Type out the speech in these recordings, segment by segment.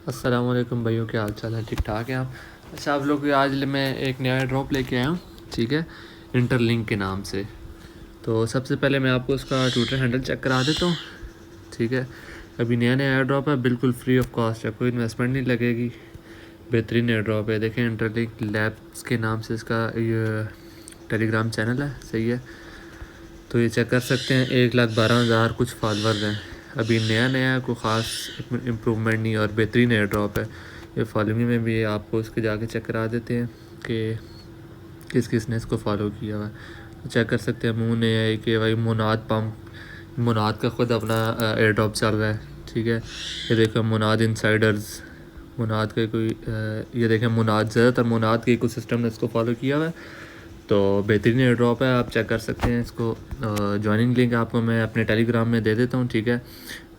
अस्सलाम वालेकुम भाइयों, क्या हाल चाल है? ठीक ठाक है आप? अच्छा, आप लोग आज मैं एक नया ड्रॉप लेके आया हूँ, ठीक है, इंटरलिंक के नाम से। तो सबसे पहले मैं आपको उसका ट्विटर हैंडल चेक करा देता हूँ, ठीक है। अभी नया नया एयर ड्रॉप है, बिल्कुल फ्री ऑफ कॉस्ट है, कोई इन्वेस्टमेंट नहीं लगेगी। बेहतरीन एयर ड्रॉप है। देखें, इंटरलिंक लैब्स के नाम से इसका ये टेलीग्राम चैनल है, सही है। तो ये चेक कर सकते हैं, 1,12,000 कुछ फॉलोअर्स हैं। अभी नया नया कोई ख़ास इम्प्रूवमेंट नहीं और बेहतरीन एयर ड्रॉप है। ये फॉलोइंग में भी आपको इसके जाके चेक करा देते हैं कि किस किस ने इसको फॉलो किया हुआ है। तो चेक कर सकते हैं, मुँह ने है कि भाई मुनाद पम्प, मुनाद का ख़ुद अपना एयर ड्रॉप चल रहा है, ठीक है। ये देखो मुनाद इनसाइडर्स, मुनाद के कोई ये देखें मुनाद, ज़्यादातर मुनाद के इकोसिस्टम ने इसको फॉलो किया हुआ है। तो बेहतरीन एयर ड्रॉप है, आप चेक कर सकते हैं इसको। ज्वाइनिंग लिंक आपको मैं अपने टेलीग्राम में दे देता हूँ, ठीक है।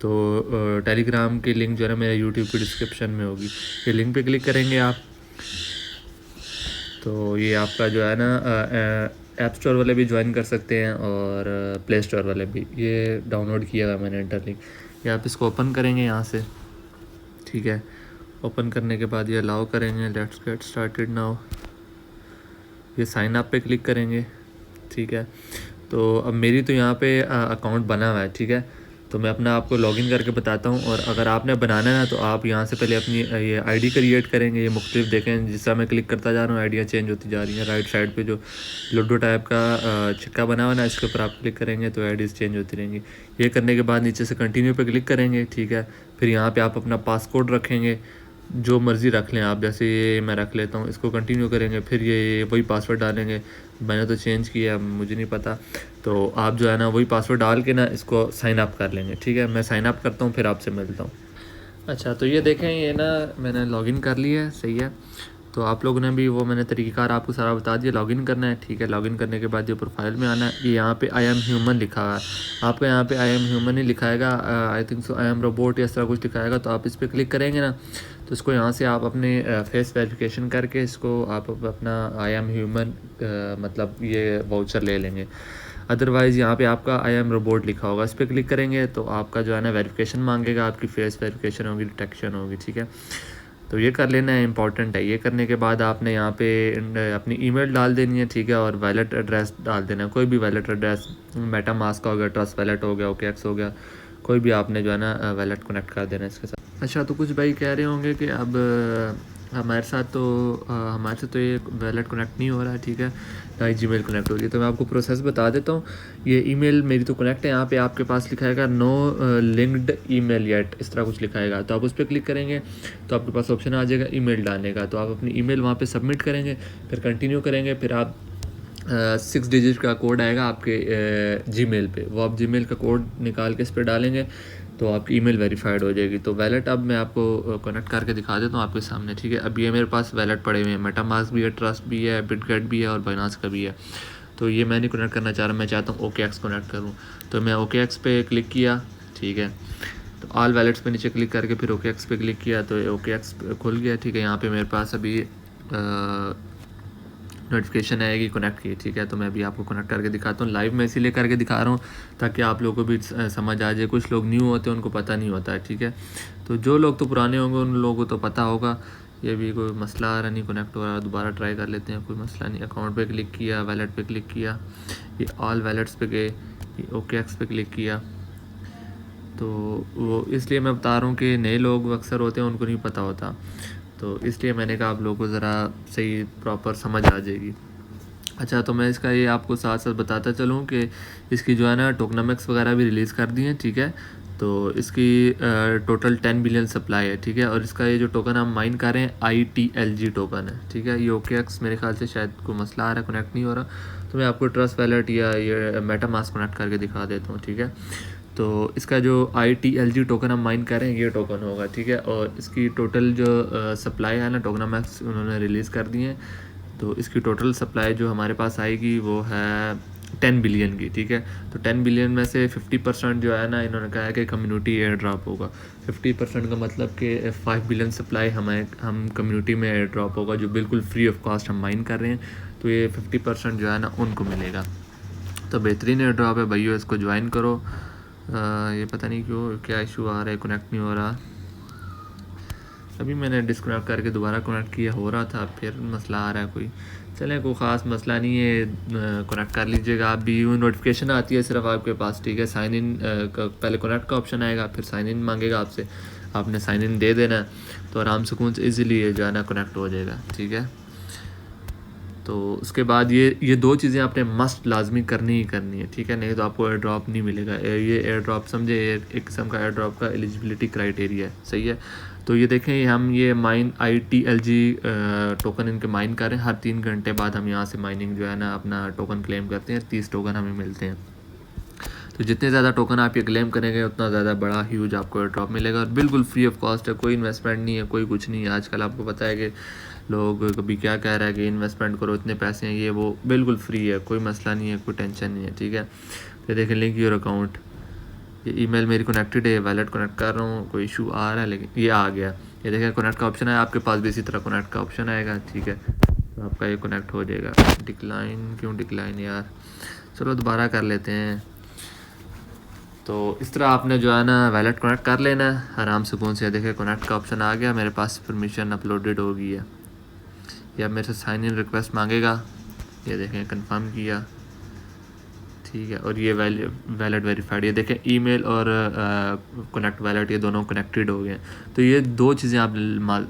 तो टेलीग्राम की लिंक जो है ना मेरे यूट्यूब की डिस्क्रिप्शन में होगी। ये लिंक पे क्लिक करेंगे आप, तो ये आपका जो है ना ऐप स्टोर वाले भी ज्वाइन कर सकते हैं और प्ले स्टोर वाले भी। ये डाउनलोड किया हुआ मैंने इंटरलिंक। ये आप इसको ओपन करेंगे यहाँ से, ठीक है। ओपन करने के बाद ये अलाउ करेंगे, लेट्स गेट स्टार्टेड नाउ। ये साइन अप पे क्लिक करेंगे, ठीक है। तो अब मेरी तो यहाँ पे अकाउंट बना हुआ है, ठीक है। तो मैं अपना आपको लॉगिन करके बताता हूँ। और अगर आपने बनाना है ना तो आप यहाँ से पहले अपनी ये आईडी क्रिएट करेंगे। ये मुख्तलिफ देखें, जिस तरह मैं क्लिक करता जा रहा हूँ आइडियाँ चेंज होती जा रही हैं। राइट साइड पे जो लूडो टाइप का छिक्का बना हुआ ना, इसके ऊपर आप क्लिक करेंगे तो आईडीज़ चेंज होती रहेंगी। ये करने के बाद नीचे से कंटिन्यू पे क्लिक करेंगे, ठीक है। फिर यहाँ पे आप अपना पासकोड रखेंगे, जो मर्ज़ी रख लें आप, जैसे ये मैं रख लेता हूँ। इसको कंटिन्यू करेंगे, फिर ये वही पासवर्ड डालेंगे। मैंने तो चेंज किया, मुझे नहीं पता। तो आप जो है ना वही पासवर्ड डाल के ना इसको साइन अप कर लेंगे, ठीक है। मैं साइन अप करता हूँ, फिर आपसे मिलता हूँ। अच्छा, तो ये देखें, ये ना मैंने लॉगिन कर लिया है, सही है। तो आप लोगों ने भी वो मैंने तरीक़ाकार आपको सारा बता दिया। लॉगिन करना है, ठीक है। लॉगिन करने के बाद जो प्रोफाइल में आना है, ये यहाँ पे आई एम ह्यूमन लिखा हुआ है। आपका यहाँ पे आई एम ह्यूमन ही लिखाएगा, I think so I am robot या इस तरह कुछ लिखाएगा। तो आप इस पर क्लिक करेंगे ना, तो इसको यहाँ से आप अपने फेस वेरिफिकेशन करके इसको आप अपना आई एम ह्यूमन मतलब ये वाउचर ले लेंगे। अदरवाइज़ यहाँ पे आपका आई एम रोबोट लिखा होगा, इस पर क्लिक करेंगे तो आपका जो है ना वेरिफिकेशन मांगेगा, आपकी फेस वेरिफिकेशन होगी, डिटेक्शन होगी, ठीक है। तो ये कर लेना है, इंपॉर्टेंट है। ये करने के बाद आपने यहाँ पे अपनी ईमेल डाल देनी है, ठीक है। और वैलेट एड्रेस डाल देना है, कोई भी वैलेट एड्रेस, मेटा मास्क हो गया, ट्रस्ट वैलेट हो गया, OKX हो गया, कोई भी आपने जो है ना वैलेट कनेक्ट कर देना है इसके साथ। अच्छा, तो कुछ भाई कह रहे होंगे कि अब हमारे साथ तो हमारे से तो ये वैलेट कनेक्ट नहीं हो रहा है, ठीक है, ना ही जीमेल कनेक्ट हो रही है। तो मैं आपको प्रोसेस बता देता हूँ। ये ईमेल मेरी तो कनेक्ट है, यहाँ पे आपके पास लिखाएगा नो लिंक्ड ईमेल येट, इस तरह कुछ लिखाएगा। तो आप उस पर क्लिक करेंगे तो आपके पास ऑप्शन आ जाएगा ईमेल डालने का। तो आप अपनी ईमेल वहाँ पे सबमिट करेंगे, फिर कंटिन्यू करेंगे, फिर आप 6 डिजिट का कोड आएगा आपके जीमेल पे, वो आप जीमेल का कोड निकाल के इस पर डालेंगे तो आपकी ईमेल वेरीफाइड हो जाएगी। तो वैलेट अब मैं आपको कनेक्ट करके दिखा देता हूँ आपके सामने, ठीक है। अब ये मेरे पास वैलेट पड़े हुए हैं, मेटा मास्क भी है, ट्रस्ट भी है, बिटगेट भी है और बाइनांस का भी है। तो ये मैं नहीं कनेक्ट करना चाह रहा, मैं चाहता हूँ OKX कनेक्ट करूँ। तो मैं OKX पे क्लिक किया, ठीक है। तो ऑल वैलेट्स पे नीचे क्लिक करके फिर OKX पे क्लिक किया तो OKX खुल गया, ठीक है। यहाँ पे मेरे पास अभी नोटिफिकेशन आएगी कनेक्ट की, ठीक है। तो मैं अभी आपको कनेक्ट करके दिखाता हूँ। लाइव मैं इसीलिए करके दिखा रहा हूँ ताकि आप लोगों को भी समझ आ जाए। कुछ लोग न्यू होते हैं, उनको पता नहीं होता है, ठीक है। तो जो लोग तो पुराने होंगे उन लोगों को तो पता होगा। ये भी कोई मसला आ रहा नहीं, कनेक्ट हो रहा है, दोबारा ट्राई कर लेते हैं, कोई मसला नहीं। अकाउंट पे क्लिक किया, वैलेट पे क्लिक किया, ये ऑल वैलेट्स पे गए, ये OKX पे क्लिक किया। तो वो इसलिए मैं बता रहा हूँ कि नए लोग अक्सर होते हैं, उनको नहीं पता होता, तो इसलिए मैंने कहा आप लोगों को ज़रा सही प्रॉपर समझ आ जाएगी। अच्छा, तो मैं इसका ये आपको साथ साथ बताता चलूँ कि इसकी जो है ना टोकनामिक्स वगैरह भी रिलीज़ कर दी हैं, ठीक है। तो इसकी टोटल 10 बिलियन सप्लाई है, ठीक है। और इसका ये जो टोकन हम माइन कर रहे हैं ITLG टोकन है, ठीक है। ये OKX मेरे ख्याल से शायद कोई मसला आ रहा है, कनेक्ट नहीं हो रहा। तो मैं आपको ट्रस्ट वैलेट या ये मेटा मास्क कनेक्ट करके दिखा देता हूँ, ठीक है। तो इसका जो ITLG टोकन हम माइन कर रहे हैं ये टोकन होगा, ठीक है। और इसकी टोटल जो सप्लाई है ना टोकनामिक्स उन्होंने रिलीज़ कर दी है। तो इसकी टोटल सप्लाई जो हमारे पास आएगी वो है 10 बिलियन की, ठीक है। तो 10 बिलियन में से 50% जो है ना इन्होंने कहा है कि कम्युनिटी एयर ड्रॉप होगा। 50% का मतलब कि 5 बिलियन सप्लाई हम कम्युनिटी में एयर ड्रॉप होगा, जो बिल्कुल फ्री ऑफ कॉस्ट हम माइन कर रहे हैं। तो ये 50% जो है ना उनको मिलेगा। तो बेहतरीन एयर ड्रॉप है भैया, इसको ज्वाइन करो। ये पता नहीं क्यों क्या इशू आ रहा है, कनेक्ट नहीं हो रहा। अभी मैंने डिस्कनेक्ट करके दोबारा कनेक्ट किया, हो रहा था, फिर मसला आ रहा है कोई। चलें, कोई ख़ास मसला नहीं है, कनेक्ट कर लीजिएगा आप भी। यूँ नोटिफिकेशन आती है सिर्फ आपके पास, ठीक है। साइन इन पहले कनेक्ट का ऑप्शन आएगा, फिर साइन इन मांगेगा आपसे, आपने साइन इन दे देना है, तो आराम सुकून से ईज़िली जो है ना कनेक्ट हो जाएगा, ठीक है। तो उसके बाद ये दो चीज़ें आपने मस्ट लाजमी करनी ही करनी है, ठीक है, नहीं तो आपको एयर ड्रॉप नहीं मिलेगा। ये एयर ड्रॉप समझे, एक किस्म का एयर ड्रॉप का एलिजिबिलिटी क्राइटेरिया है, सही है। तो ये देखें, हम ये माइन ITLG टोकन इनके माइन कर रहे हैं। हर 3 घंटे बाद हम यहाँ से माइनिंग जो है ना अपना टोकन क्लेम करते हैं, 30 टोकन हमें मिलते हैं। तो जितने ज़्यादा टोकन आप ये क्लेम करेंगे उतना ज़्यादा बड़ा ह्यूज आपको एयर ड्रॉप मिलेगा, और बिल्कुल फ्री ऑफ कॉस्ट है, कोई इन्वेस्टमेंट नहीं है, कोई कुछ नहीं है। आजकल आपको पता है कि लोग कभी क्या कह रहा है कि इन्वेस्टमेंट करो, इतने पैसे हैं, ये वो, बिल्कुल फ्री है, कोई मसला नहीं है, कोई टेंशन नहीं है, ठीक है। फिर देखें लिंक योर अकाउंट, ये ईमेल मेरी कनेक्टेड है, वैलेट कनेक्ट कर रहा हूँ, कोई इशू आ रहा है, लेकिन ये आ गया। ये देखें कनेक्ट का ऑप्शन है, आपके पास भी इसी तरह कनेक्ट का ऑप्शन आएगा, ठीक है, तो आपका ये कनेक्ट हो जाएगा। डिक्लाइन क्यों डिक्लाइन यार, चलो दोबारा कर लेते हैं। तो इस तरह आपने जो है ना वैलेट कनेक्ट कर लेना है आराम सुकून से। देखें कनेक्ट का ऑप्शन आ गया, मेरे पास परमिशन अपलोडेड हो गई है, या मेरे से साइन इन रिक्वेस्ट मांगेगा, ये देखें कंफर्म किया, ठीक है, और ये वैलेट वेरीफाइड। ये देखें ईमेल और कनेक्ट वैलेट ये दोनों कनेक्टेड हो गए हैं। तो ये दो चीज़ें आप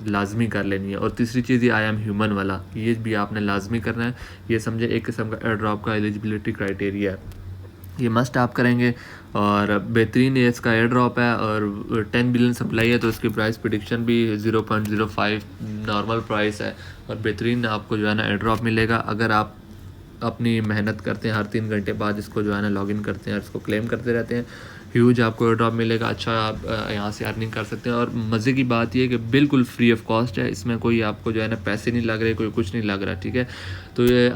लाजमी कर लेनी है। और तीसरी चीज़ ये आई एम ह्यूमन वाला, ये भी आपने लाजमी करना है। ये समझे एक किस्म का एयर ड्रॉप का एलिजिबिलिटी क्राइटेरिया है, ये मस्ट आप करेंगे। और बेहतरीन ये इसका एयर ड्रॉप है, और 10 बिलियन सप्लाई है, तो इसकी प्राइस प्रिडिक्शन भी 0.05 नॉर्मल प्राइस है, और बेहतरीन आपको जो है ना एयर ड्रॉप मिलेगा अगर आप अपनी मेहनत करते हैं। हर 3 घंटे बाद इसको जो है ना लॉगिन करते हैं और इसको क्लेम करते रहते हैं, ह्यूज आपको एयर ड्रॉप मिलेगा। अच्छा आप यहाँ से अर्निंग कर सकते हैं। और मज़े की बात ये है कि बिल्कुल फ्री ऑफ कॉस्ट है, इसमें कोई आपको जो है ना पैसे नहीं लग रहे, कोई कुछ नहीं लग रहा, ठीक है। तो ये